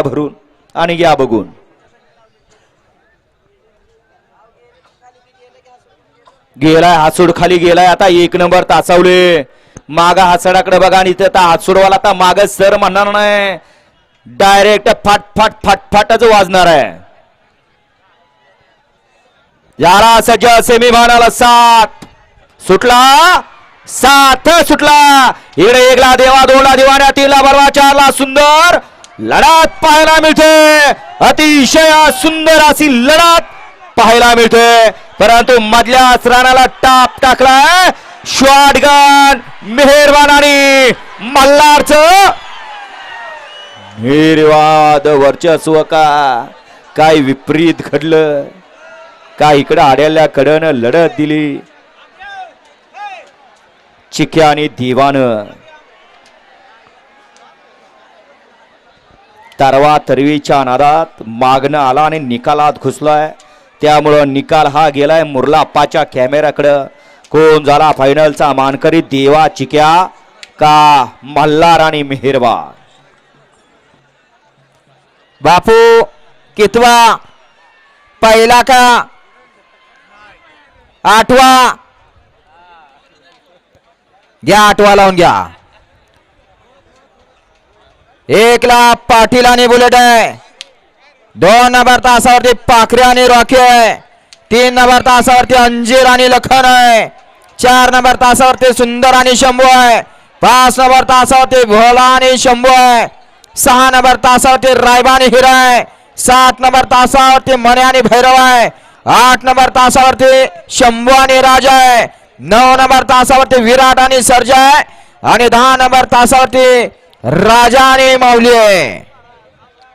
भरून आणि या बघून गेलाय हातसोड खाली गेलाय आता 1 नंबर तासावले मागा हातसडाकडे बघा आणि इथे हातसोडवाला आता माग सर म्हणणार नाही डायरेक्ट फाट फाट फाट फाटच वाजणार आहे याला सज्ज सेमी म्हणाला 7 सुटला 7 सुटला इकडे 1 ला देवा 2 ला दिवाण्या 3 ला बरवा 4 ला सुंदर लढत पाहायला मिळते अतिशय सुंदर अशी लढत पाहायला मिळते परंतु मधल्या रानाला टाप टाकलाय शॉटगन मेहरबान आणि मल्हारचं निर्वाद वर्चस्व काय विपरीत घडलं काय इकडे आड्याल्या कडनं लढत दिली चिक्या आणि दिवानं तरवा तरवीच्या नादात मागणं आला आणि निकालात घुसलाय त्यामुळं निकाल हा गेलाय मुरलाप्पाच्या कॅमेऱ्याकडे कोण झाला फायनलचा मानकरी देवा चिक्या का मल्हार आणि मेहरबान बापू कितवा पहिला का 8वा घ्या 8वा लावून घ्या 1 ला पाटील आणि बुलेट आहे 2 नंबर तासावरती पाखरे आणि रॉकी आहे 3 नंबर तासावरती अंजीर आणि लखन आहे 4 नंबर तासावरती सुंदर आणि शंभू आहे 5 नंबर तासावरती भोला आणि शंभू आहे 6 नंबर तासावरती रायबा आणि हिरा आहे 7 नंबर तासावरती मने आणि भैरव आहे 8 नंबर तासावरती शंभू आणि राजा आहे 9 नंबर तासावरती विराट आणि सर्जा आहे आणि 10 नंबर तासावरती राजा आणि माऊली आहे।